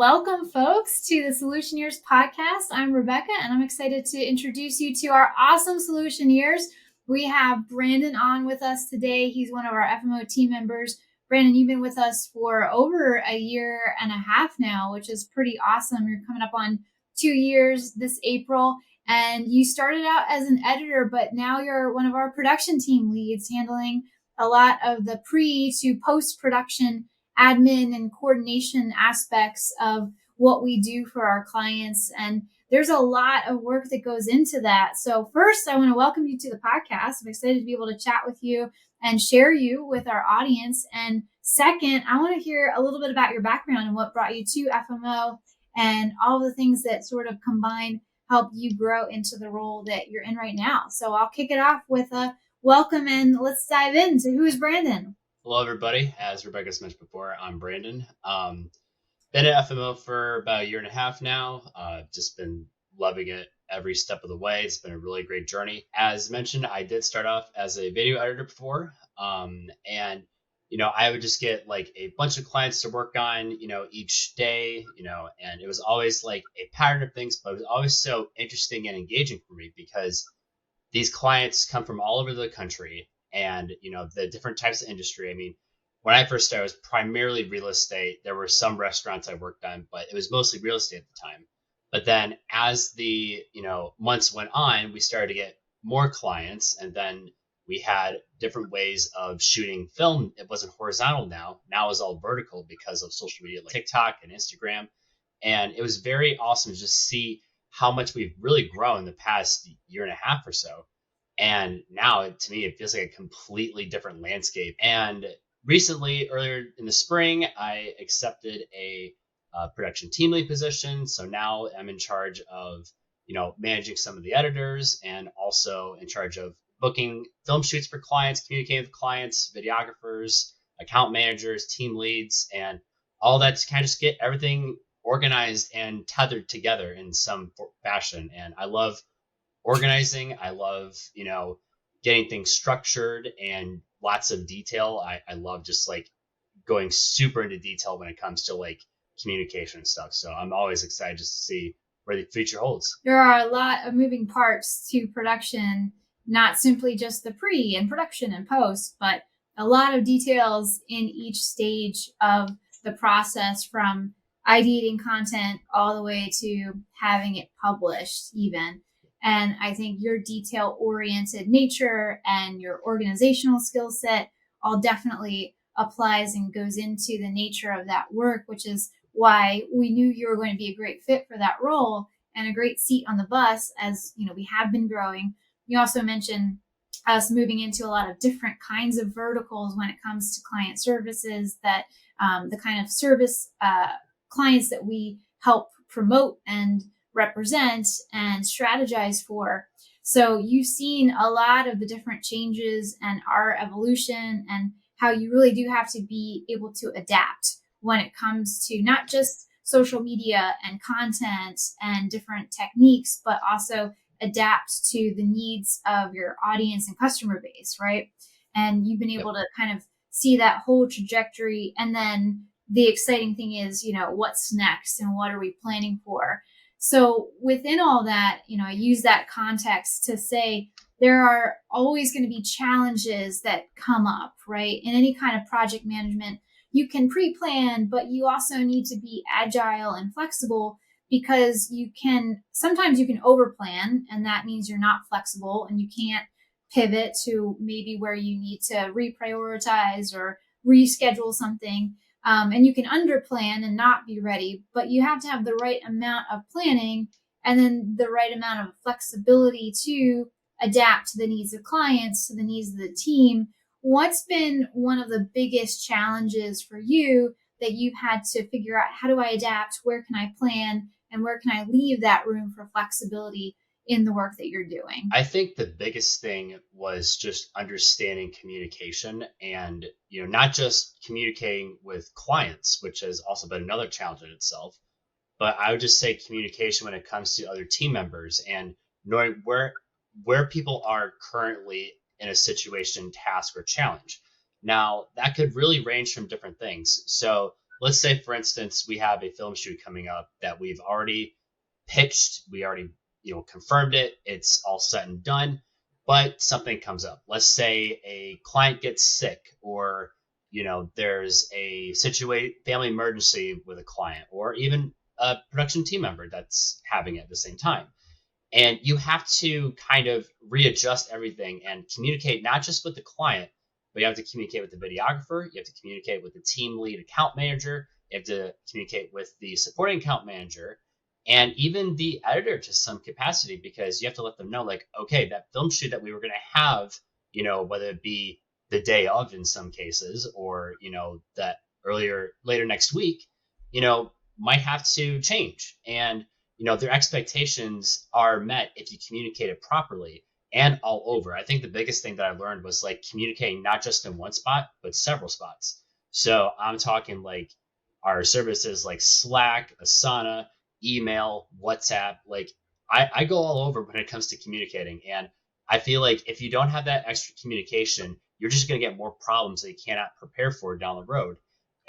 Welcome, folks, to the Solutioneers Podcast. I'm Rebecca, and I'm excited to introduce you to our awesome Solutioneers. We have Brandon on with us today. He's one of our FMO team members. Brandon, you've been with us for over a year and a half now, which is pretty awesome. You're coming up on 2 years this April, and you started out as an editor, but now you're one of our production team leads, handling a lot of the pre to post-production admin and coordination aspects of what we do for our clients. And there's a lot of work that goes into that. So first, I want to welcome you to the podcast. I'm excited to be able to chat with you and share you with our audience. And second, I want to hear a little bit about your background and what brought you to FMO and all the things that sort of combine help you grow into the role that you're in right now. So I'll kick it off with a welcome, and let's dive into who is Brandon. Hello, everybody. As Rebecca's mentioned before, I'm Brandon. Been at FMO for about a year and a half now. Just been loving it every step of the way. It's been a really great journey. As mentioned, I did start off as a video editor before. And I would just get like a bunch of clients to work on, each day, and it was always like a pattern of things, but it was always so interesting and engaging for me because these clients come from all over the country. And, the different types of industry. I mean, when I first started, it was primarily real estate. There were some restaurants I worked on, but it was mostly real estate at the time. But then as the, months went on, we started to get more clients. And then we had different ways of shooting film. It wasn't horizontal now. Now it's all vertical because of social media like TikTok and Instagram. And it was very awesome to just see how much we've really grown the past year and a half or so. And now, to me, it feels like a completely different landscape. And recently, earlier in the spring, I accepted a production team lead position. So now I'm in charge of, managing some of the editors and also in charge of booking film shoots for clients, communicating with clients, videographers, account managers, team leads, and all that to kind of just get everything organized and tethered together in some fashion. And I love organizing. I love, getting things structured and lots of detail. I love just like going super into detail when it comes to like communication and stuff. So I'm always excited just to see where the future holds. There are a lot of moving parts to production, not simply just the pre and production and post, but a lot of details in each stage of the process, from ideating content all the way to having it published even. And I think your detail-oriented nature and your organizational skill set all definitely applies and goes into the nature of that work, which is why we knew you were going to be a great fit for that role and a great seat on the bus as, we have been growing. You also mentioned us moving into a lot of different kinds of verticals when it comes to client services, that the kind of service clients that we help promote and represent and strategize for. So you've seen a lot of the different changes and our evolution and how you really do have to be able to adapt when it comes to not just social media and content and different techniques, but also adapt to the needs of your audience and customer base, right? And you've been able to kind of see that whole trajectory. And then the exciting thing is, what's next and what are we planning for? So within all that, I use that context to say there are always going to be challenges that come up, right? In any kind of project management, you can pre-plan, but you also need to be agile and flexible because sometimes you can overplan, and that means you're not flexible and you can't pivot to maybe where you need to reprioritize or reschedule something. And you can underplan and not be ready, but you have to have the right amount of planning and then the right amount of flexibility to adapt to the needs of clients, to the needs of the team. What's been one of the biggest challenges for you that you've had to figure out? How do I adapt? Where can I plan? And where can I leave that room for flexibility in the work that you're doing? I think the biggest thing was just understanding communication and, not just communicating with clients, which has also been another challenge in itself, but I would just say communication when it comes to other team members and knowing where people are currently in a situation, task, or challenge. Now, that could really range from different things. So let's say, for instance, we have a film shoot coming up that we've already pitched, we already, confirmed it, it's all set and done, but something comes up. Let's say a client gets sick, or there's a family emergency with a client, or even a production team member that's having it at the same time. And you have to kind of readjust everything and communicate not just with the client, but you have to communicate with the videographer, you have to communicate with the team lead account manager, you have to communicate with the supporting account manager, and even the editor to some capacity, because you have to let them know, like, okay, that film shoot that we were going to have, whether it be the day of in some cases, or, that later next week, might have to change. And, their expectations are met if you communicate it properly and all over. I think the biggest thing that I learned was like communicating not just in one spot, but several spots. So I'm talking like our services like Slack, Asana, email, WhatsApp. Like I go all over when it comes to communicating. And I feel like if you don't have that extra communication, you're just going to get more problems that you cannot prepare for down the road.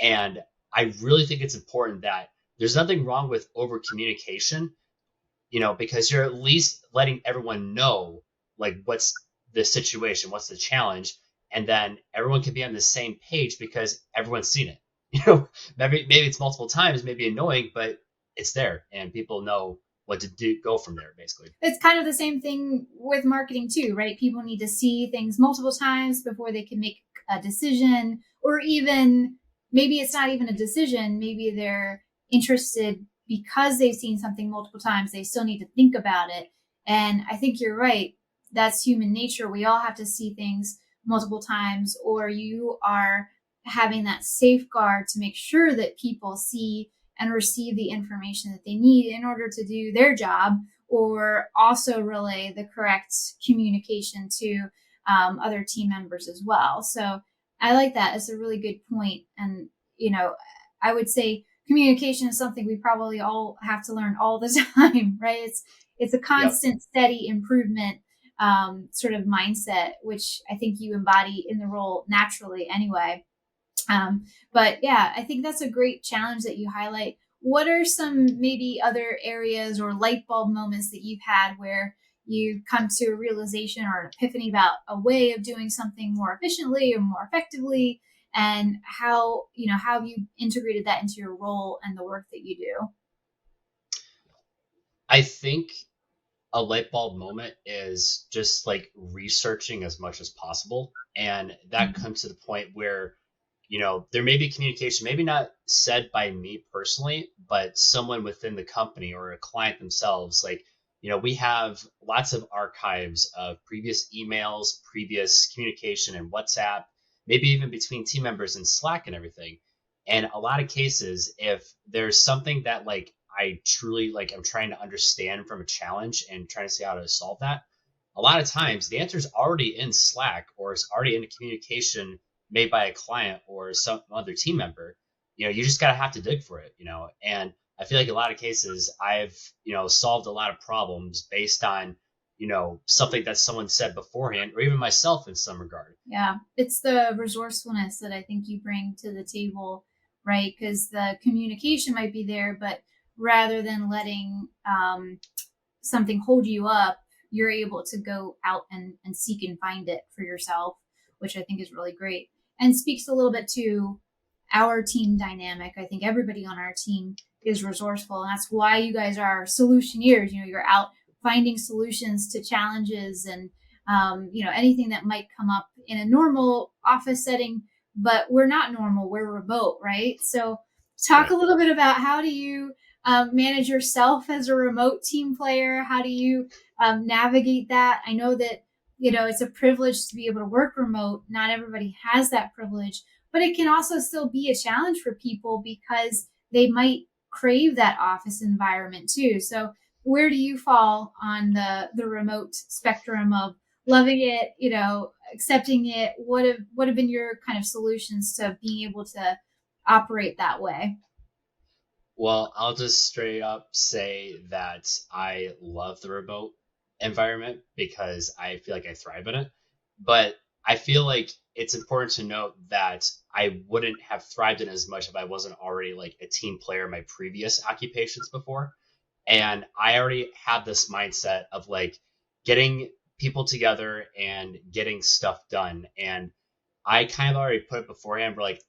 And I really think it's important that there's nothing wrong with over communication, because you're at least letting everyone know like what's the situation, what's the challenge, and then everyone can be on the same page because everyone's seen it. Maybe it's multiple times, maybe annoying, but it's there and people know what to do, go from there, basically. It's kind of the same thing with marketing too, right? People need to see things multiple times before they can make a decision, or even maybe it's not even a decision. Maybe they're interested because they've seen something multiple times. They still need to think about it. And I think you're right. That's human nature. We all have to see things multiple times, or you are having that safeguard to make sure that people see and receive the information that they need in order to do their job, or also relay the correct communication to other team members as well. So I like that. It's a really good point. And, I would say communication is something we probably all have to learn all the time, right? It's a constant, steady improvement sort of mindset, which I think you embody in the role naturally anyway. But yeah, I think that's a great challenge that you highlight. What are some maybe other areas or light bulb moments that you've had where you come to a realization or an epiphany about a way of doing something more efficiently or more effectively, and how have you integrated that into your role and the work that you do? I think a light bulb moment is just like researching as much as possible. And that comes to the point where, there may be communication, maybe not said by me personally, but someone within the company or a client themselves. Like, we have lots of archives of previous emails, previous communication in WhatsApp, maybe even between team members in Slack and everything. And a lot of cases, if there's something that like I truly like, I'm trying to understand from a challenge and trying to see how to solve that, a lot of times the answer is already in Slack, or it's already in a communication made by a client or some other team member. You just gotta have to dig for it, and I feel like a lot of cases I've, solved a lot of problems based on, something that someone said beforehand, or even myself in some regard. Yeah, it's the resourcefulness that I think you bring to the table, right? Because the communication might be there, but rather than letting something hold you up, you're able to go out and seek and find it for yourself, which I think is really great and speaks a little bit to our team dynamic. I think everybody on our team is resourceful, and that's why you guys are solutioneers. You're out finding solutions to challenges and anything that might come up in a normal office setting, but we're not normal, we're remote, right? So talk a little bit about how do you manage yourself as a remote team player? How do you navigate that? I know that, it's a privilege to be able to work remote. Not everybody has that privilege, but it can also still be a challenge for people because they might crave that office environment too. So where do you fall on the remote spectrum of loving it, accepting it? What have been your kind of solutions to being able to operate that way? Well, I'll just straight up say that I love the remote environment because I feel like I thrive in it. But I feel like it's important to note that I wouldn't have thrived in as much if I wasn't already like a team player in my previous occupations before. And I already had this mindset of like getting people together and getting stuff done. And I kind of already put it beforehand where like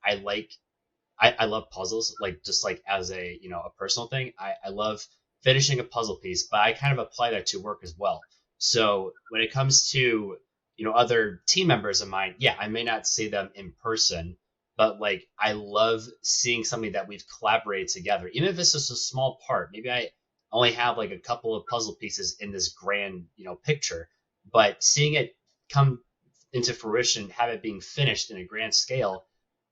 I love puzzles, like just like as a, you know, a personal thing. I love finishing a puzzle piece, but I kind of apply that to work as well. So when it comes to, you know, other team members of mine, yeah, I may not see them in person, but like I love seeing something that we've collaborated together, even if it's just a small part. Maybe I only have like a couple of puzzle pieces in this grand, you know, picture, but seeing it come into fruition, have it being finished in a grand scale,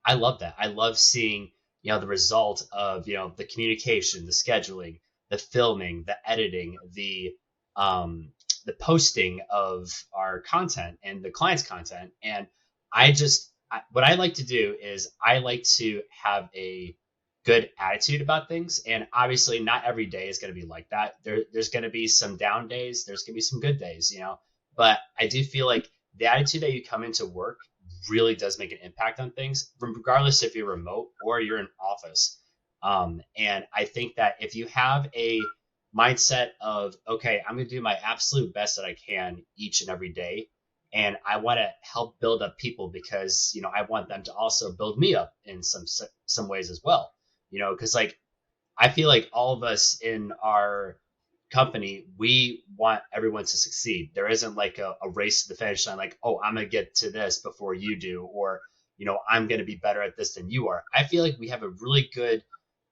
I love that. I love seeing, you know, the result of, you know, the communication, the scheduling, the filming, the editing, the posting of our content and the client's content. And what I like to do is I like to have a good attitude about things. And obviously not every day is going to be like that. There's going to be some down days. There's going to be some good days, you know, but I do feel like the attitude that you come into work really does make an impact on things, regardless if you're remote or you're in office. And I think that if you have a mindset of, okay, I'm going to do my absolute best that I can each and every day, and I want to help build up people because, you know, I want them to also build me up in some ways as well. You know, because like I feel like all of us in our company, we want everyone to succeed. There isn't like a race to the finish line, like, oh, I'm going to get to this before you do, or, you know, I'm going to be better at this than you are. I feel like we have a really good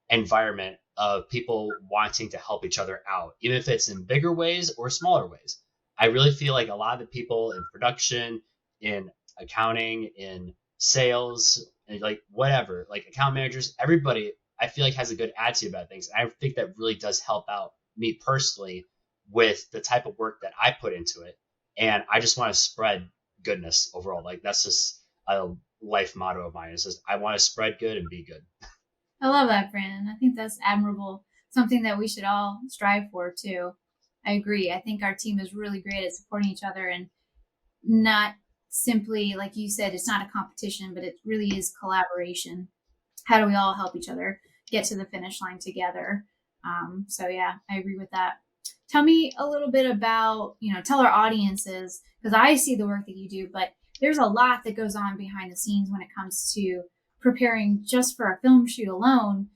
environment of people wanting to help each other out, even if it's in bigger ways or smaller ways. I really feel like a lot of the people in production, in accounting, in sales, and like whatever, like account managers, everybody, I feel like has a good attitude about things. I think that really does help out me personally with the type of work that I put into it. And I just want to spread goodness overall. Like that's just a life motto of mine. Is just I want to spread good and be good. I love that, Brandon. I think that's admirable. Something that we should all strive for too. I agree. I think our team is really great at supporting each other and not simply, like you said, it's not a competition, but it really is collaboration. How do we all help each other get to the finish line together? So yeah, I agree with that. Tell me a little bit about, you know, tell our audiences, because I see the work that you do, but there's a lot that goes on behind the scenes when it comes to preparing just for a film shoot alone,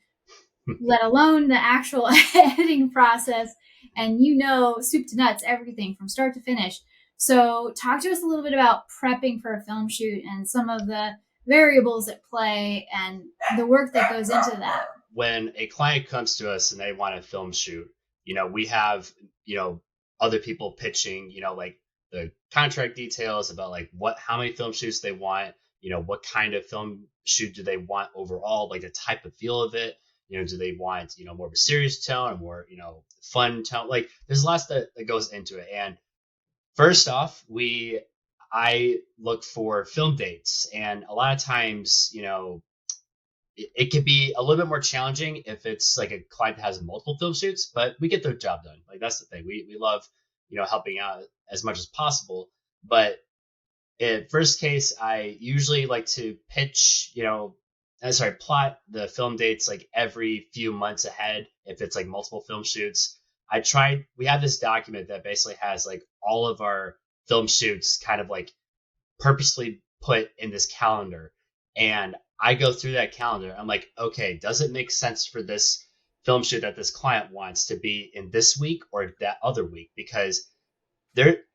let alone the actual editing process. And you know, soup to nuts, everything from start to finish. So talk to us a little bit about prepping for a film shoot and some of the variables at play and the work that goes into that. When a client comes to us and they want a film shoot, you know, we have, you know, other people pitching, you know, like the contract details about like how many film shoots they want, you know, what kind of film shoot do they want overall, like the type of feel of it, you know, do they want, you know, more of a serious tone or more, you know, fun tone? Like there's lots that goes into it. And first off, I look for film dates, and a lot of times, you know, it could be a little bit more challenging if it's like a client that has multiple film shoots, but we get the job done. Like that's the thing. We love, you know, helping out as much as possible. But in first case, I usually like to pitch, you know, plot the film dates like every few months ahead. If it's like multiple film shoots, we have this document that basically has like all of our film shoots kind of like purposely put in this calendar. And I go through that calendar. I'm like, okay, does it make sense for this film shoot that this client wants to be in this week or that other week? Because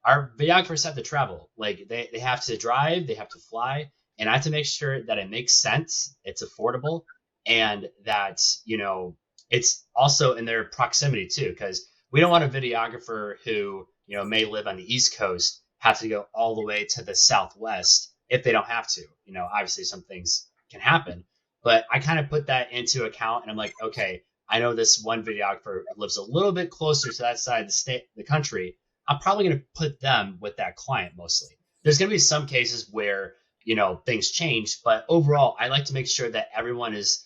our videographers have to travel. Like they have to drive, they have to fly, and I have to make sure that it makes sense, it's affordable, and that, you know, it's also in their proximity too. Because we don't want a videographer who, you know, may live on the East Coast have to go all the way to the Southwest if they don't have to. You know, obviously some things can happen, but I kind of put that into account, and I'm like, okay, I know this one videographer lives a little bit closer to that side of the country. I'm probably going to put them with that client mostly. There's going to be some cases where, you know, things change, but overall, I like to make sure that everyone is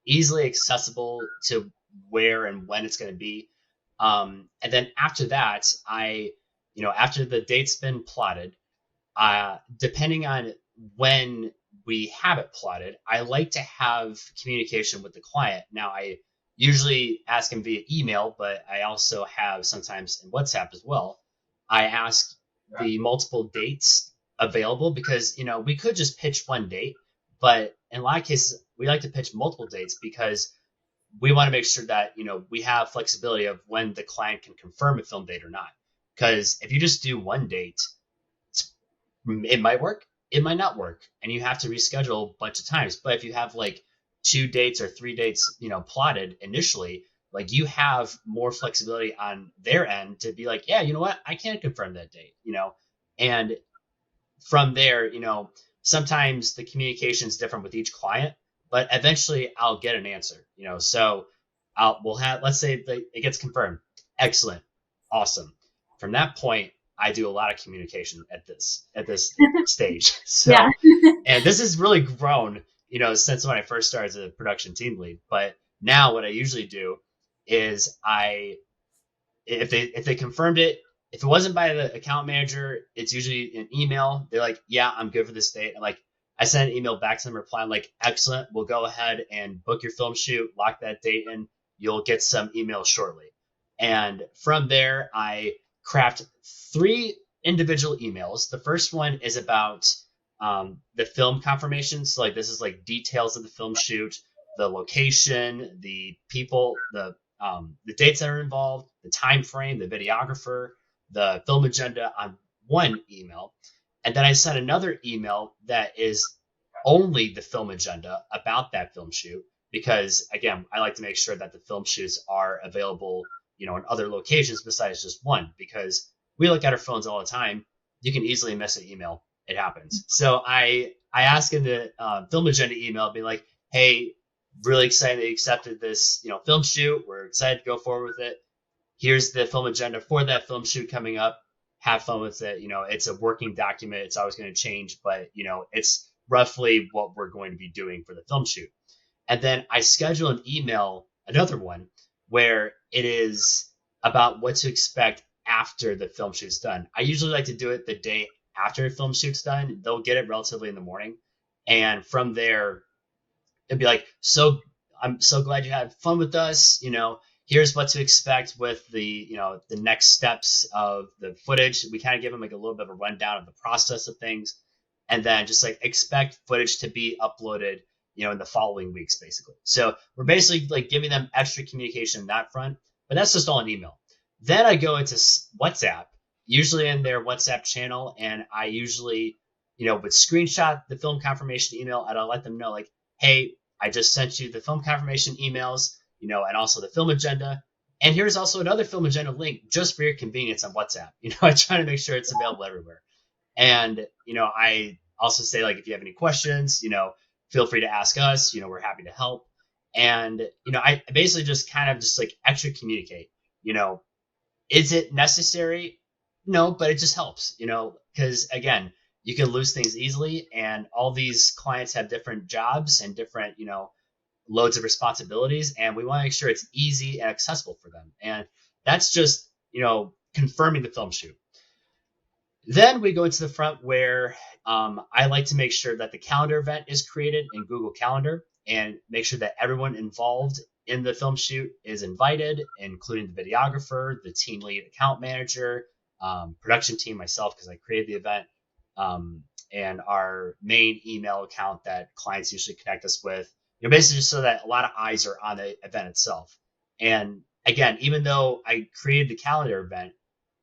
easily accessible to where and when it's going to be. And then after that, you know, after the date's been plotted, depending on when we have it plotted, I like to have communication with the client. Now, I usually ask them via email, but I also have sometimes in WhatsApp as well. I ask the multiple dates available because, we could just pitch one date, but in a lot of cases, we like to pitch multiple dates because we want to make sure that, we have flexibility of when the client can confirm a film date or not. Because if you just do one date, it might work, it might not work, and you have to reschedule a bunch of times. But if you have like 2 dates or 3 dates, plotted initially, like you have more flexibility on their end to be like, yeah, you know what, I can't confirm that date, and from there, sometimes the communication is different with each client, but eventually I'll get an answer, so we'll have, let's say it gets confirmed. Excellent. Awesome. From that point, I do a lot of communication at this stage. So, Yeah. and this has really grown, since when I first started as a production team lead. But now what I usually do is if they confirmed it, if it wasn't by the account manager, it's usually an email. They're like, yeah, I'm good for this date. And like, I send an email back to them replying like, excellent, we'll go ahead and book your film shoot, lock that date in. You'll get some emails shortly. And from there, I craft 3 individual emails. The first one is about the film confirmation. So like, this is like details of the film shoot, the location, the people, the dates that are involved, the time frame, the videographer, the film agenda on one email. And then I send another email that is only the film agenda about that film shoot, because again, I like to make sure that the film shoots are available, in other locations besides just one, because we look at our phones all the time. You can easily miss an email. It happens. So I ask in the film agenda email, be like, hey, really excited that you accepted this, film shoot. We're excited to go forward with it. Here's the film agenda for that film shoot coming up. Have fun with it. It's a working document. It's always going to change, but it's roughly what we're going to be doing for the film shoot. And then I schedule an email, another one, where it is about what to expect after the film shoot's done. I usually like to do it the day after the film shoot's done. They'll get it relatively in the morning. And from there, it'd be like, so I'm so glad you had fun with us. Here's what to expect with the next steps of the footage. We kind of give them like a little bit of a rundown of the process of things, and then just like expect footage to be uploaded, in the following weeks, basically. So we're basically like giving them extra communication in that front, but that's just all an email. Then I go into WhatsApp, usually in their WhatsApp channel, and I usually, would screenshot the film confirmation email, and I'll let them know like, hey, I just sent you the film confirmation emails, and also the film agenda. And here's also another film agenda link just for your convenience on WhatsApp. I try to make sure it's available everywhere. And, I also say, like, if you have any questions, feel free to ask us, we're happy to help. And, I basically just kind of just like extra communicate, is it necessary? No, but it just helps, because again, you can lose things easily, and all these clients have different jobs and different, loads of responsibilities, and we want to make sure it's easy and accessible for them. And that's just, confirming the film shoot. Then we go into the front where I like to make sure that the calendar event is created in Google Calendar, and make sure that everyone involved in the film shoot is invited, including the videographer, the team lead, account manager, production team, myself, because I created the event, and our main email account that clients usually connect us with, basically just so that a lot of eyes are on the event itself. And again, even though I created the calendar event,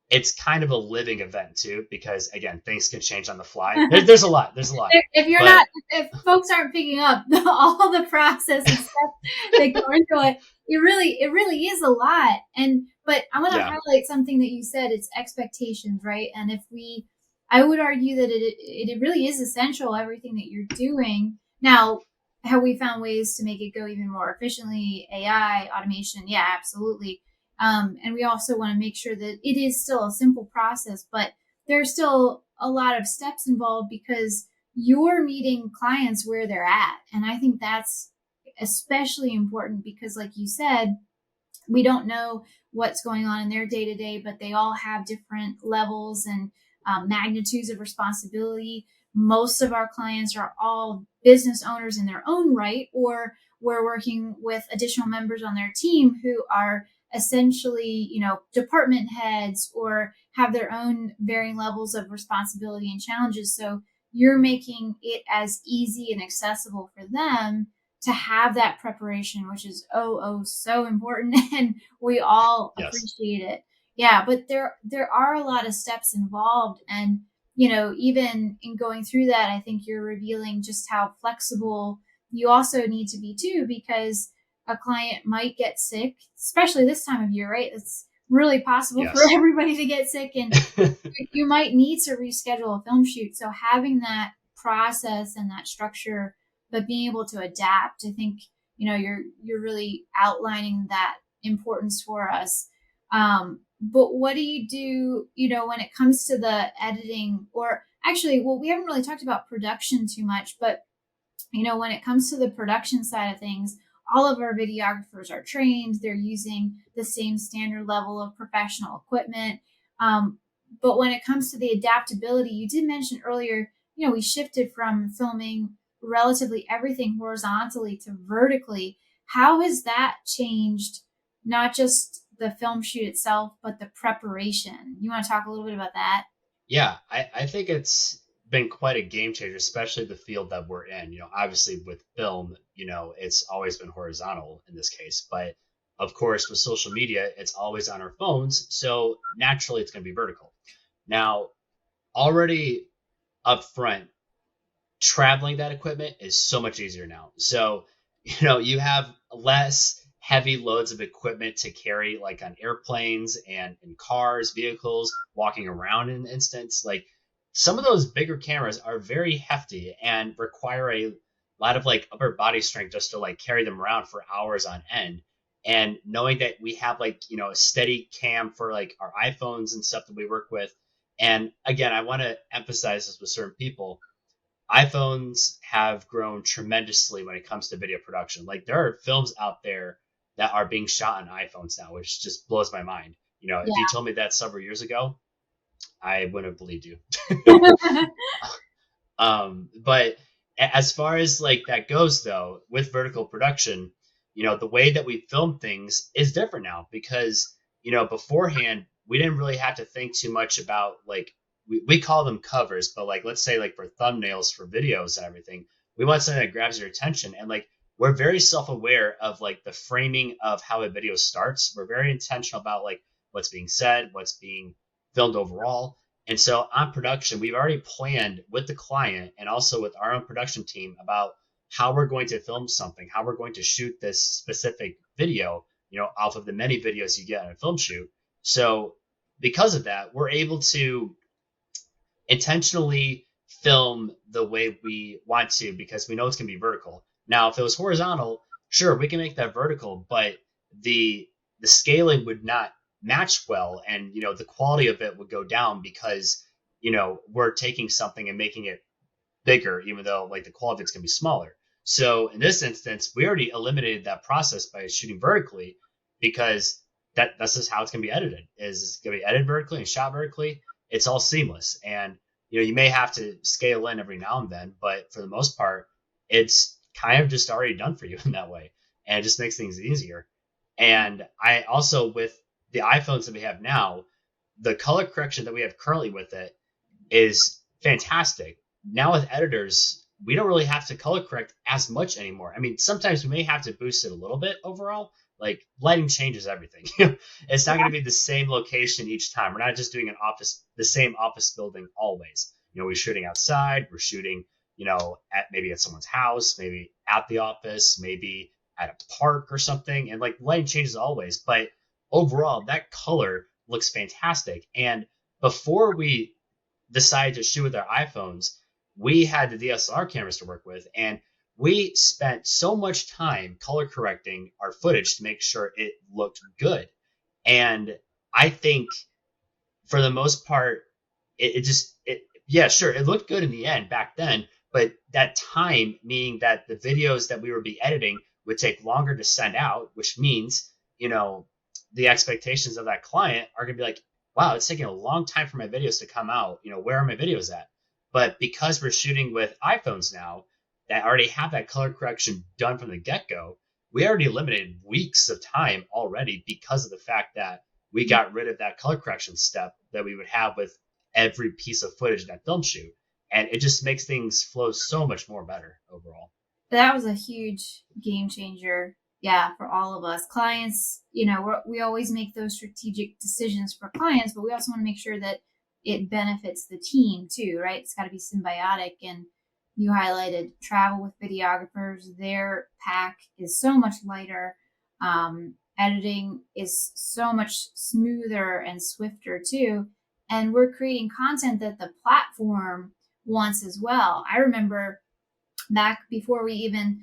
it's kind of a living event too, because again, things can change on the fly. There's a lot. If folks aren't picking up all the process and stuff that go into it, it really is a lot. But I want to highlight something that you said. It's expectations, right? And I would argue that it really is essential, everything that you're doing. Now, have we found ways to make it go even more efficiently? AI, automation, yeah, absolutely. And we also want to make sure that it is still a simple process, but there's still a lot of steps involved because you're meeting clients where they're at. And I think that's especially important because, like you said, we don't know what's going on in their day to day, but they all have different levels and magnitudes of responsibility. most of our clients are all business owners in their own right, or we're working with additional members on their team who are essentially, department heads or have their own varying levels of responsibility and challenges. So you're making it as easy and accessible for them to have that preparation, which is so important, and we all Yes. appreciate it. Yeah, but there are a lot of steps involved, and even in going through that, I think you're revealing just how flexible you also need to be too, because a client might get sick, especially this time of year, right? It's really possible for Yes. everybody to get sick, and you might need to reschedule a film shoot. So having that process and that structure, but being able to adapt, I think, you're really outlining that importance for us. But what do you do, when it comes to the editing, or actually, well, we haven't really talked about production too much, but when it comes to the production side of things, all of our videographers are trained. They're using the same standard level of professional equipment. But when it comes to the adaptability, you did mention earlier, we shifted from filming relatively everything horizontally to vertically. How has that changed, not just the film shoot itself, but the preparation? You want to talk a little bit about that? Yeah, I think it's been quite a game changer, especially the field that we're in. Obviously with film, it's always been horizontal in this case, but of course with social media, it's always on our phones. So naturally it's going to be vertical. Now, already up front, traveling that equipment is so much easier now. So, you have less heavy loads of equipment to carry, like on airplanes and in cars, vehicles, walking around in instance. Like some of those bigger cameras are very hefty and require a lot of like upper body strength just to like carry them around for hours on end. And knowing that we have like, a steady cam for like our iPhones and stuff that we work with. And again, I want to emphasize this with certain people, iPhones have grown tremendously when it comes to video production. Like there are films out there that are being shot on iPhones now, which just blows my mind. If you told me that several years ago, I wouldn't have believed you. Yeah. But as far as like that goes, though, with vertical production, the way that we film things is different now because, beforehand, we didn't really have to think too much about like, we call them covers, but like, let's say like for thumbnails for videos and everything, we want something that grabs your attention. And like, we're very self-aware of like the framing of how a video starts. We're very intentional about like what's being said, what's being filmed overall. And so on production, we've already planned with the client and also with our own production team about how we're going to film something, how we're going to shoot this specific video, off of the many videos you get on a film shoot. So because of that, we're able to intentionally film the way we want to because we know it's going to be vertical. Now, if it was horizontal, sure, we can make that vertical, but the scaling would not match well, and the quality of it would go down because we're taking something and making it bigger, even though like the quality of it's going to be smaller. So in this instance, we already eliminated that process by shooting vertically because that's just how it's going to be edited. Is it's going to be edited vertically and shot vertically. It's all seamless, and you may have to scale in every now and then, but for the most part, it's kind of just already done for you in that way, and it just makes things easier. And I also, with the iPhones that we have now, the color correction that we have currently with it is fantastic. Now with editors, we don't really have to color correct as much anymore. I mean, sometimes we may have to boost it a little bit overall. Like lighting changes everything. It's not going to be the same location each time. We're not just doing the same office building always. We're shooting outside. We're shooting, at someone's house, maybe at the office, maybe at a park or something. And like lighting changes always, but overall that color looks fantastic. And before we decided to shoot with our iPhones, we had the DSLR cameras to work with, and we spent so much time color correcting our footage to make sure it looked good. And I think for the most part, yeah, sure, it looked good in the end back then, but that time, meaning that the videos that we would be editing would take longer to send out, which means, the expectations of that client are going to be like, wow, it's taking a long time for my videos to come out. Where are my videos at? But because we're shooting with iPhones now that already have that color correction done from the get-go, we already eliminated weeks of time already because of the fact that we got rid of that color correction step that we would have with every piece of footage in that film shoot. And it just makes things flow so much more better overall. That was a huge game changer. Yeah, for all of us. Clients, we always make those strategic decisions for clients, but we also want to make sure that it benefits the team too, right? It's got to be symbiotic. And you highlighted travel with videographers. Their pack is so much lighter. Editing is so much smoother and swifter too. And we're creating content that the platform wants as well. I remember back before we even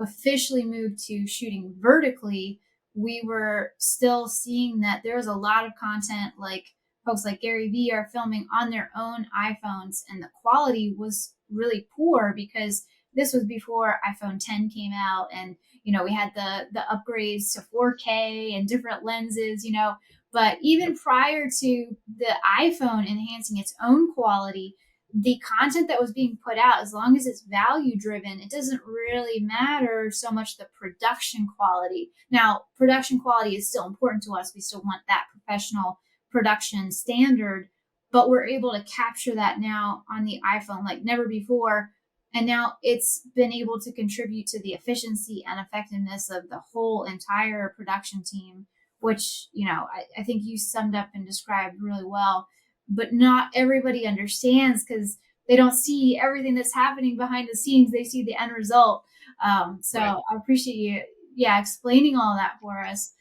officially moved to shooting vertically, we were still seeing that there was a lot of content, like folks like Gary Vee are filming on their own iPhones, and the quality was really poor because this was before iPhone 10 came out, and we had the upgrades to 4K and different lenses, but even prior to the iPhone enhancing its own quality, the content that was being put out, as long as it's value driven, it doesn't really matter so much the production quality. Now, production quality is still important to us. We still want that professional production standard, but we're able to capture that now on the iPhone like never before. And now it's been able to contribute to the efficiency and effectiveness of the whole entire production team, which, I think you summed up and described really well. But not everybody understands because they don't see everything that's happening behind the scenes. They see the end result. So right. I appreciate you, explaining all that for us.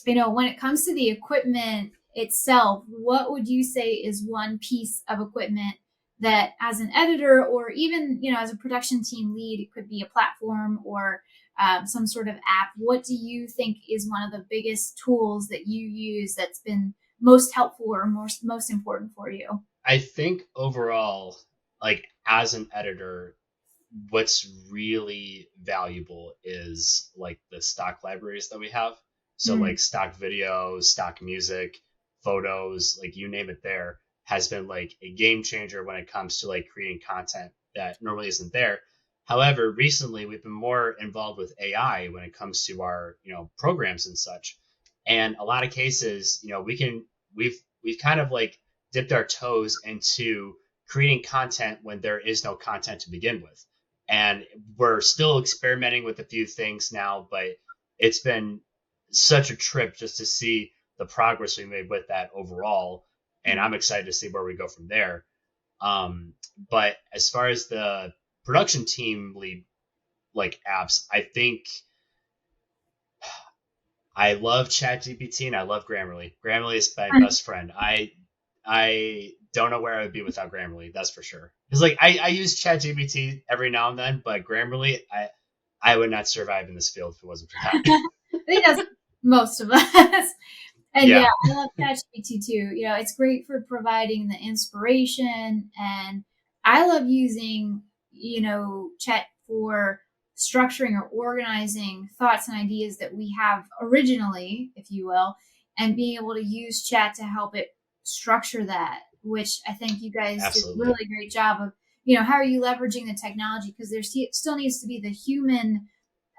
When it comes to the equipment itself, what would you say is one piece of equipment that, as an editor or even, as a production team lead, it could be a platform or some sort of app. What do you think is one of the biggest tools that you use that's been most helpful or most important for you? I think overall, like as an editor, what's really valuable is like the stock libraries that we have. So like stock videos, stock music, photos, like you name it, there has been like a game changer when it comes to like creating content that normally isn't there. However, recently we've been more involved with AI when it comes to our, programs and such. And a lot of cases, we've kind of like dipped our toes into creating content when there is no content to begin with. And we're still experimenting with a few things now, but it's been such a trip just to see the progress we made with that overall. And I'm excited to see where we go from there. But as far as the production team lead, like apps, I think I love ChatGPT and I love Grammarly. Grammarly is my best friend. I don't know where I would be without Grammarly. That's for sure. Because like I use ChatGPT every now and then, but Grammarly, I would not survive in this field if it wasn't for that. I think that's most of us. And I love ChatGPT too. It's great for providing the inspiration, and I love using, Chat for structuring or organizing thoughts and ideas that we have originally, if you will, and being able to use Chat to help it structure that, which I think you guys Absolutely. did a really great job of, how are you leveraging the technology? Because there still needs to be the human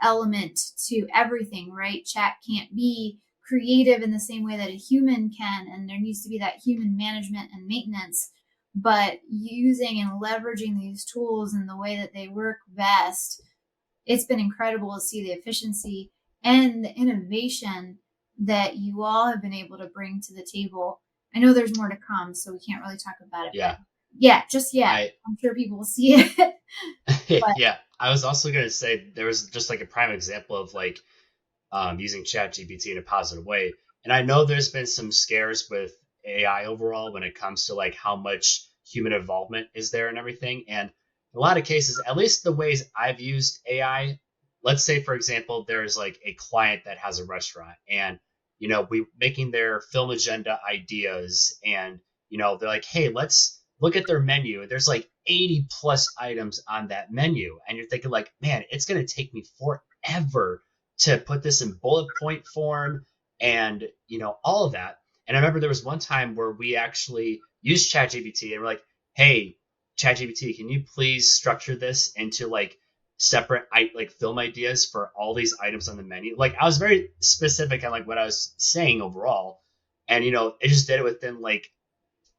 element to everything, right? Chat can't be creative in the same way that a human can, and there needs to be that human management and maintenance. But using and leveraging these tools in the way that they work best, it's been incredible to see the efficiency and the innovation that you all have been able to bring to the table. I know there's more to come, so we can't really talk about it. Yeah. Just yet. I'm sure people will see it. Yeah. I was also going to say there was just like a prime example of like using ChatGPT in a positive way. And I know there's been some scares with AI overall when it comes to like how much human involvement is there and everything. And in a lot of cases, at least the ways I've used AI, let's say, for example, there's like a client that has a restaurant and, we making their film agenda ideas and, they're like, hey, let's look at their menu. There's like 80 plus items on that menu. And you're thinking like, man, it's going to take me forever to put this in bullet point form and, all of that. And I remember there was one time where we actually used ChatGPT and we're like, hey, ChatGPT, can you please structure this into like separate like film ideas for all these items on the menu? Like I was very specific on like what I was saying overall, and it just did it within like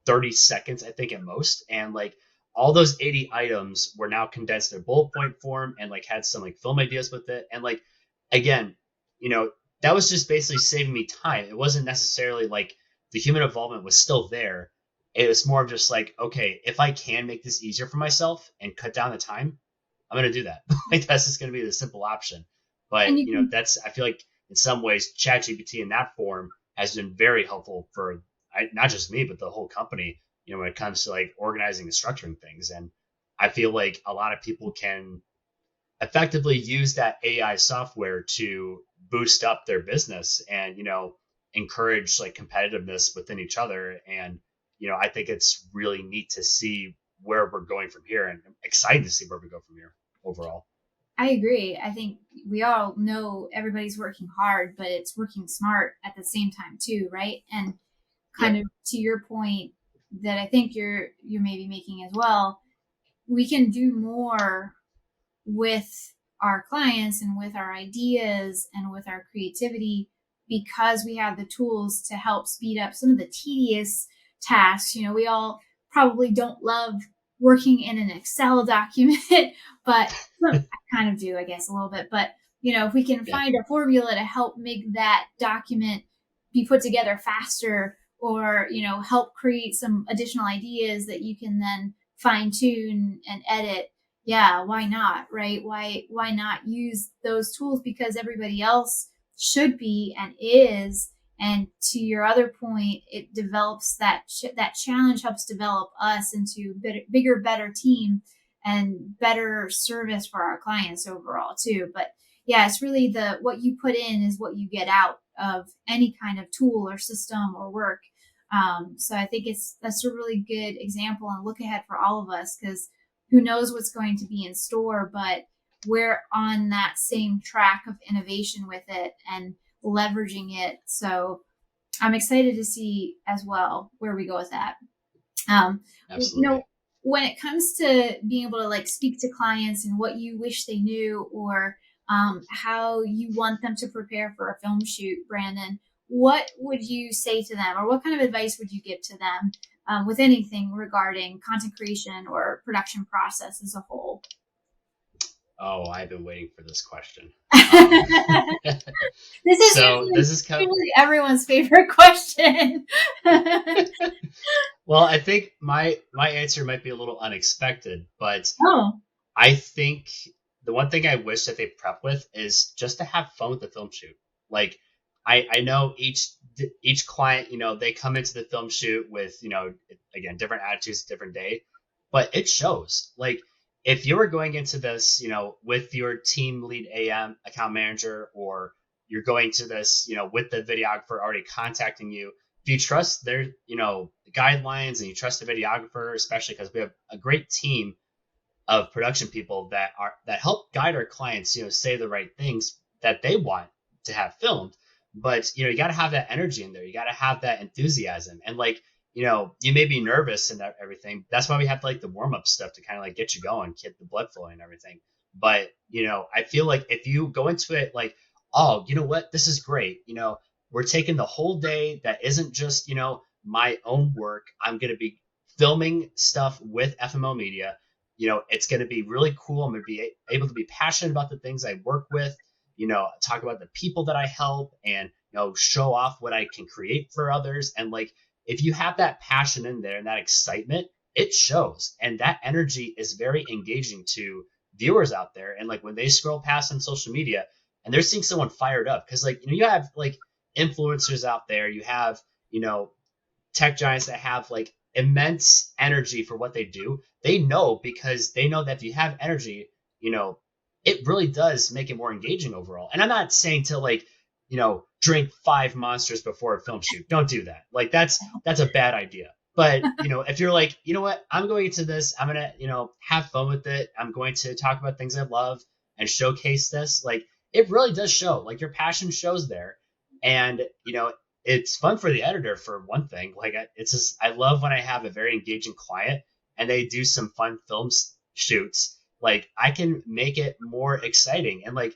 30 seconds, I think at most, and like all those 80 items were now condensed in bullet point form and like had some like film ideas with it, and like again, that was just basically saving me time. It wasn't necessarily like the human involvement was still there. It was more of just like, okay, if I can make this easier for myself and cut down the time, I'm going to do that. Like that's just going to be the simple option. But, And you can that's, I feel like in some ways, ChatGPT in that form has been very helpful for not just me, but the whole company, when it comes to like organizing and structuring things. And I feel like a lot of people can effectively use that AI software to boost up their business and, encourage like competitiveness within each other. And, I think it's really neat to see where we're going from here, and I'm excited to see where we go from here overall. I agree. I think we all know everybody's working hard, but it's working smart at the same time too, right? And kind of to your point that I think you're maybe making as well, we can do more with our clients and with our ideas and with our creativity because we have the tools to help speed up some of the tedious tasks. We all probably don't love working in an Excel document, but I kind of do, I guess, a little bit. But, if we can find a formula to help make that document be put together faster, or, help create some additional ideas that you can then fine tune and edit. Yeah, why not? Right? Why not use those tools? Because everybody else should be and is. And to your other point, it develops that challenge helps develop us into bigger, better team and better service for our clients overall too. But yeah, it's really what you put in is what you get out of any kind of tool or system or work. So I think that's a really good example and look ahead for all of us, because who knows what's going to be in store, but we're on that same track of innovation with it and leveraging it. So I'm excited to see as well where we go with that. Absolutely. When it comes to being able to like speak to clients and what you wish they knew, or how you want them to prepare for a film shoot, Brandon, what would you say to them, or what kind of advice would you give to them with anything regarding content creation or production process as a whole? Oh, I've been waiting for this question. This is usually everyone's favorite question. Well, I think my answer might be a little unexpected, but I think the one thing I wish that they prep with is just to have fun with the film shoot. Like I know each client, they come into the film shoot with, again, different attitudes, different day, but it shows. Like if you were going into this, with your team lead AM account manager, or you're going to this, with the videographer already contacting you, if you trust their, guidelines and you trust the videographer, especially because we have a great team of production people that help guide our clients, say the right things that they want to have filmed. But, you got to have that energy in there. You got to have that enthusiasm. And like, you may be nervous and everything. That's why we have like the warm up stuff to kind of like get you going, get the blood flowing and everything. But, I feel like if you go into it like, oh, you know what, this is great. We're taking the whole day that isn't just, my own work. I'm going to be filming stuff with FMO Media. It's going to be really cool. I'm going to be able to be passionate about the things I work with, talk about the people that I help, and, show off what I can create for others. And like, if you have that passion in there and that excitement, it shows. And that energy is very engaging to viewers out there. And like when they scroll past on social media and they're seeing someone fired up, because like, you have like influencers out there, you have, tech giants that have like immense energy for what they do. They know, because they know that if you have energy, it really does make it more engaging overall. And I'm not saying to like, drink 5 monsters before a film shoot. Don't do that. Like that's a bad idea. But, if you're like, you know what, I'm going into this, I'm going to, have fun with it. I'm going to talk about things I love and showcase this. Like it really does show, like your passion shows there. And, it's fun for the editor for one thing. Like I love when I have a very engaging client and they do some fun shoots, like I can make it more exciting. And like,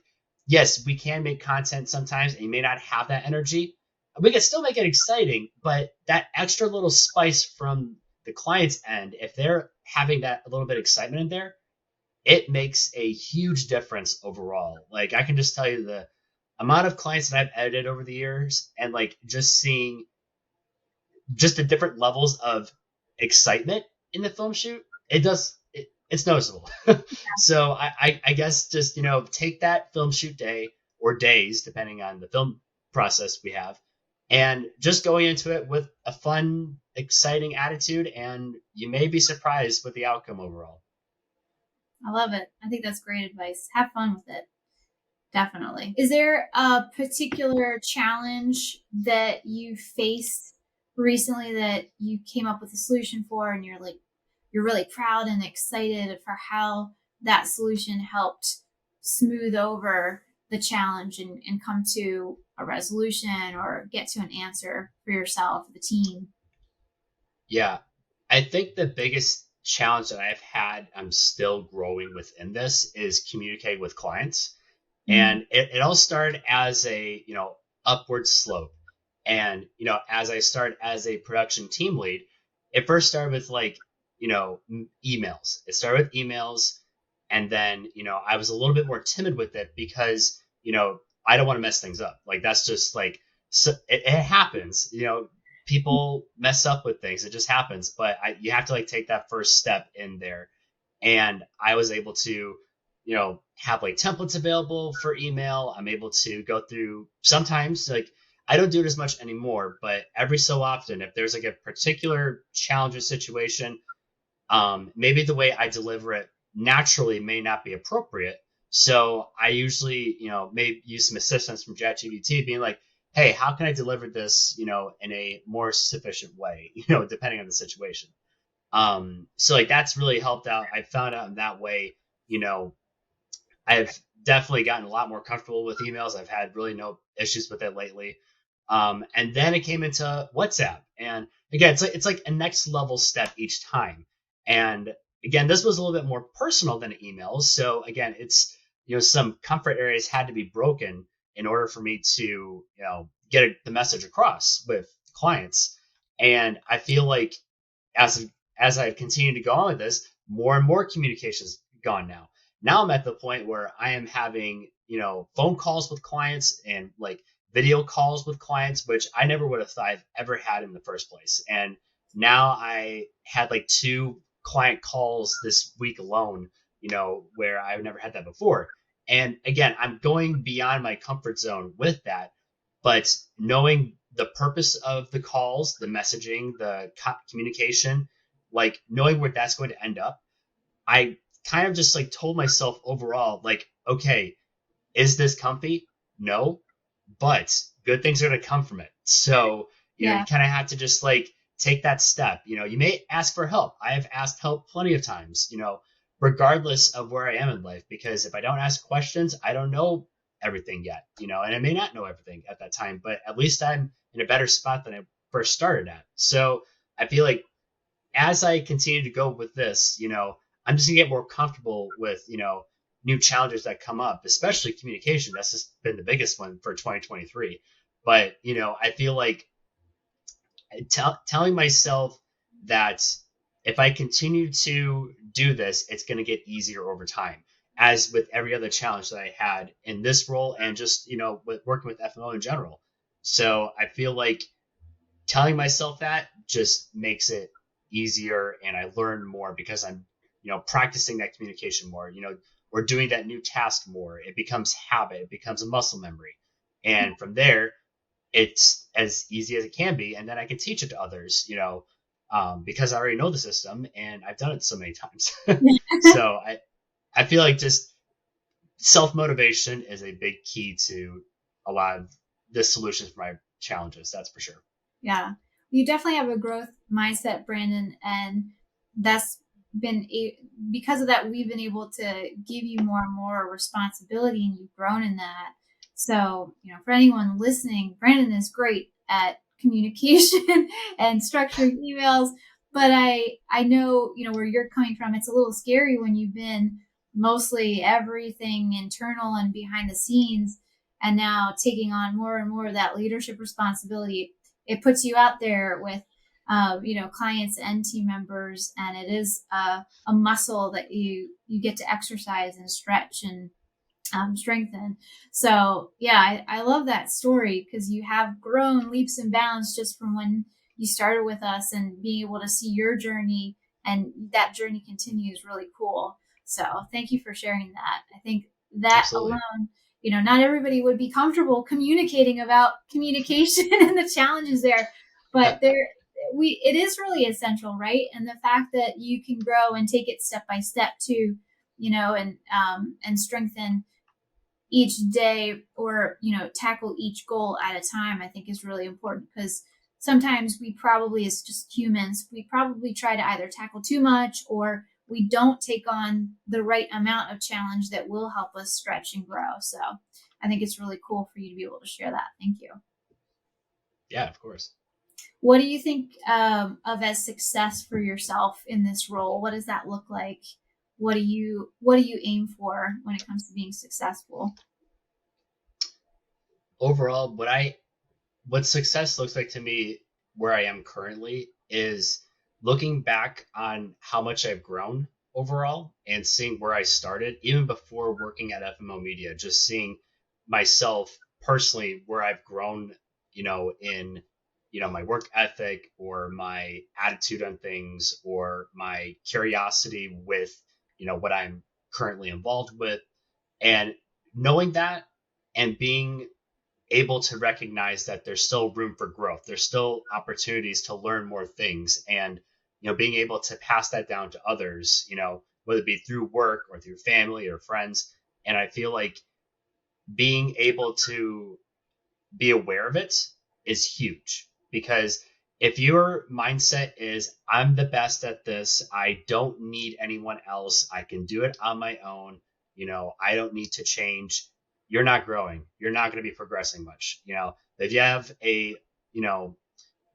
yes, we can make content sometimes and you may not have that energy. We can still make it exciting, but that extra little spice from the client's end, if they're having that a little bit of excitement in there, it makes a huge difference overall. Like I can just tell you the amount of clients that I've edited over the years, and like just seeing just the different levels of excitement in the film shoot, it's noticeable. So I guess just, take that film shoot day or days, depending on the film process we have, and just going into it with a fun, exciting attitude, and you may be surprised with the outcome overall. I love it. I think that's great advice. Have fun with it. Definitely. Is there a particular challenge that you faced recently that you came up with a solution for, and you're really proud and excited for how that solution helped smooth over the challenge and come to a resolution or get to an answer for yourself, the team? Yeah. I think the biggest challenge that I've had, I'm still growing within this, is communicating with clients. And it all started as a, upward slope. And, as I started as a production team lead, it first started with like, emails. It started with emails. And then, I was a little bit more timid with it because, I don't want to mess things up. Like that's just like, so it happens, people mess up with things. It just happens. But you have to like take that first step in there. And I was able to, have like templates available for email. I'm able to go through sometimes, like I don't do it as much anymore, but every so often, if there's like a particular challenge or situation, maybe the way I deliver it naturally may not be appropriate. So I usually, may use some assistance from ChatGPT being like, hey, how can I deliver this, in a more sufficient way, depending on the situation. So like that's really helped out. I found out in that way, I've definitely gotten a lot more comfortable with emails. I've had really no issues with it lately. And then it came into WhatsApp. And again, it's like a next level step each time. And again, this was a little bit more personal than emails. So again, it's, some comfort areas had to be broken in order for me to, get the message across with clients. And I feel like as I continue to go on with this, more and more communications gone now. Now I'm at the point where I am having, phone calls with clients and like video calls with clients, which I never would have thought I've ever had in the first place. And now I had like 2 client calls this week alone, where I've never had that before. And again, I'm going beyond my comfort zone with that, but knowing the purpose of the calls, the messaging, the communication, like knowing where that's going to end up, I kind of just like told myself overall, like, okay, is this comfy? No, but good things are going to come from it. So, you kind of have to just like take that step. You may ask for help. I have asked help plenty of times, regardless of where I am in life, because if I don't ask questions, I don't know everything yet, and I may not know everything at that time, but at least I'm in a better spot than I first started at. So I feel like as I continue to go with this, I'm just gonna get more comfortable with, new challenges that come up, especially communication. That's just been the biggest one for 2023. But, I feel like telling myself that if I continue to do this, it's going to get easier over time, as with every other challenge that I had in this role and just, with working with FMO in general. So I feel like telling myself that just makes it easier, and I learn more because I'm, practicing that communication more, or doing that new task more. It becomes habit, it becomes a muscle memory. And from there, it's as easy as it can be. And then I can teach it to others, because I already know the system and I've done it so many times. So I feel like just self-motivation is a big key to a lot of the solutions for my challenges. That's for sure. Yeah. You definitely have a growth mindset, Brandon. And that's been because of that, we've been able to give you more and more responsibility, and you've grown in that. So, for anyone listening, Brandon is great at communication and structuring emails, but I know, where you're coming from. It's a little scary when you've been mostly everything internal and behind the scenes, and now taking on more and more of that leadership responsibility. It puts you out there with clients and team members, and it is a muscle that you get to exercise and stretch and strengthen. So yeah, I love that story, because you have grown leaps and bounds just from when you started with us, and being able to see your journey, and that journey continues really cool. So thank you for sharing that. I think that Absolutely. alone, not everybody would be comfortable communicating about communication and the challenges there, but it is really essential, right? And the fact that you can grow and take it step by step too, and strengthen each day, or tackle each goal at a time, I think is really important, because sometimes we probably, as just humans, we probably try to either tackle too much, or we don't take on the right amount of challenge that will help us stretch and grow. So I think it's really cool for you to be able to share that. Thank you. Yeah, of course. What do you think of as success for yourself in this role? What does that look like? What do you aim for when it comes to being successful? Overall, what success looks like to me where I am currently is looking back on how much I've grown overall and seeing where I started, even before working at FMO Media, just seeing myself personally where I've grown, in, my work ethic, or my attitude on things, or my curiosity with, what I'm currently involved with. And knowing that, and being able to recognize that there's still room for growth. There's still opportunities to learn more things, and being able to pass that down to others, whether it be through work or through family or friends. And I feel like being able to be aware of it is huge, because if your mindset is, I'm the best at this, I don't need anyone else, I can do it on my own, I don't need to change, you're not growing. You're not going to be progressing much. If you have a,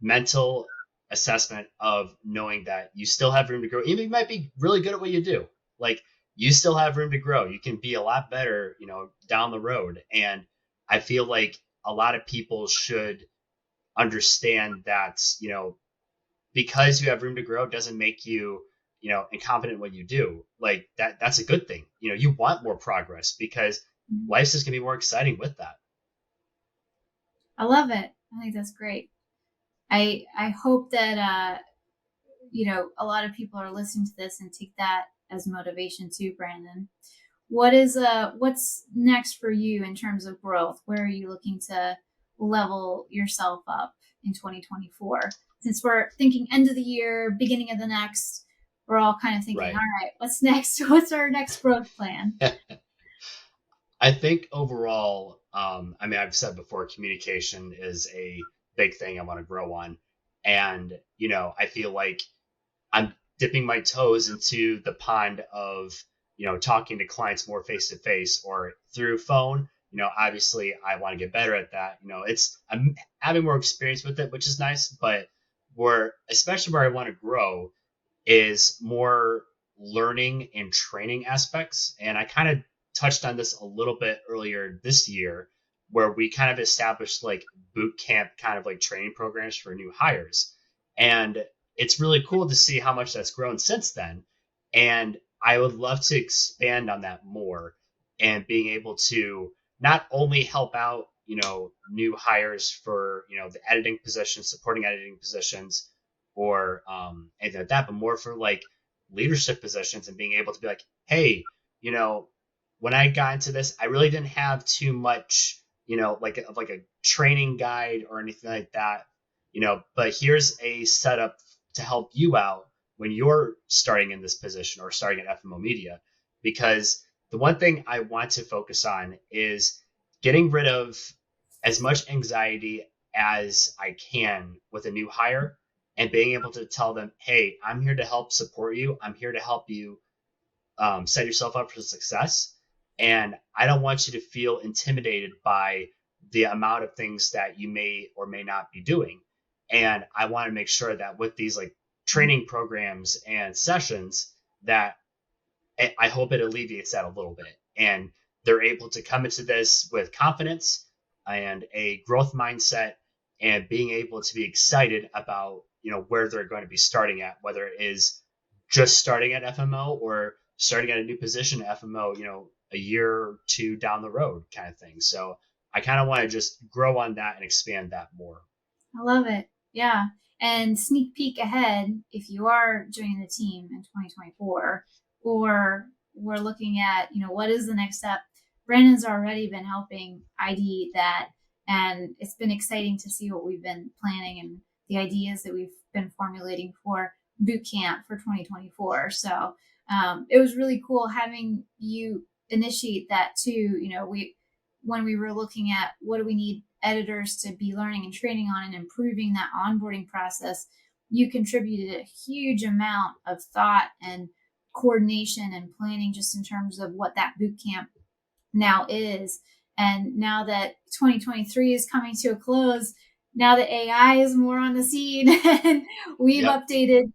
mental assessment of knowing that you still have room to grow, even you might be really good at what you do, like, you still have room to grow. You can be a lot better, down the road. And I feel like a lot of people should understand that, because you have room to grow doesn't make you, incompetent in what you do. Like, that's a good thing. You want more progress, because life's just gonna be more exciting with that. I love it. I think that's great. I hope that a lot of people are listening to this and take that as motivation too, Brandon. What's next for you in terms of growth? Where are you looking to level yourself up in 2024? Since we're thinking end of the year, beginning of the next, we're all kind of thinking, Right. all right, what's next? What's our next growth plan? I think overall, I've said before, communication is a big thing I want to grow on. And, I feel like I'm dipping my toes into the pond of, talking to clients more face to face or through phone. Obviously I want to get better at that. I'm having more experience with it, which is nice, but especially where I want to grow is more learning and training aspects. And I kind of touched on this a little bit earlier this year, where we kind of established like boot camp kind of like training programs for new hires. And it's really cool to see how much that's grown since then. And I would love to expand on that more, and being able to not only help out, new hires for, the editing positions, supporting editing positions, or anything like that, but more for like leadership positions, and being able to be like, hey, when I got into this, I really didn't have too much, like a training guide or anything like that, but here's a setup to help you out when you're starting in this position or starting at FMO Media. Because the one thing I want to focus on is getting rid of as much anxiety as I can with a new hire, and being able to tell them, hey, I'm here to help support you. I'm here to help you set yourself up for success. And I don't want you to feel intimidated by the amount of things that you may or may not be doing. And I want to make sure that with these like training programs and sessions that I hope it alleviates that a little bit. And they're able to come into this with confidence and a growth mindset and being able to be excited about, where they're going to be starting at, whether it is just starting at FMO or starting at a new position at FMO, a year or two down the road kind of thing. So I kind of want to just grow on that and expand that more. I love it. Yeah. And sneak peek ahead, if you are joining the team in 2024, or we're looking at, what is the next step? Brandon's already been helping ID that, and it's been exciting to see what we've been planning and the ideas that we've been formulating for boot camp for 2024. So it was really cool having you initiate that too. When we were looking at what do we need editors to be learning and training on and improving that onboarding process, you contributed a huge amount of thought and coordination and planning just in terms of what that boot camp now is. And now that 2023 is coming to a close, now that AI is more on the scene and we've updated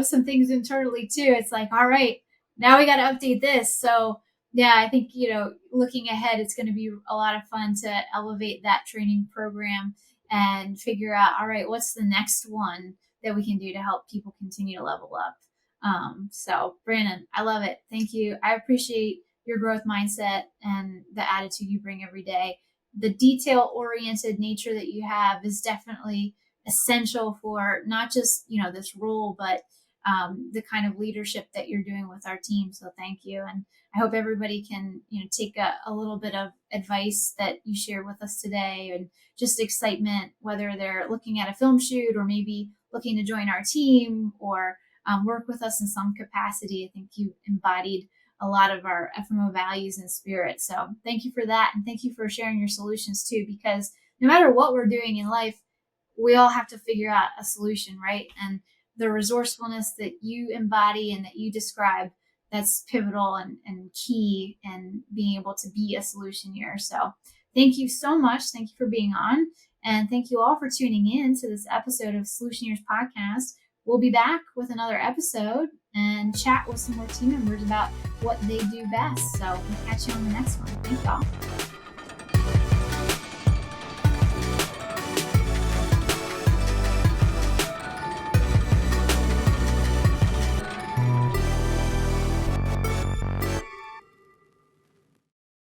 some things internally too, it's like, all right, now we got to update this. So yeah, I think, looking ahead, it's going to be a lot of fun to elevate that training program and figure out, all right, what's the next one that we can do to help people continue to level up. So Brandon, I love it. Thank you. I appreciate your growth mindset and the attitude you bring every day. The detail-oriented nature that you have is definitely essential for not just, this role, but the kind of leadership that you're doing with our team. So thank you. And I hope everybody can, take a little bit of advice that you shared with us today and just excitement, whether they're looking at a film shoot or maybe looking to join our team or work with us in some capacity. I think you embodied a lot of our FMO values and spirit. So thank you for that. And thank you for sharing your solutions too, because no matter what we're doing in life, we all have to figure out a solution, right? And the resourcefulness that you embody and that you describe, that's pivotal and key in being able to be a solutioneer. So thank you so much. Thank you for being on. And thank you all for tuning in to this episode of Solutioneers Podcast. We'll be back with another episode and chat with some more team members about what they do best. So we'll catch you on the next one. Thank y'all.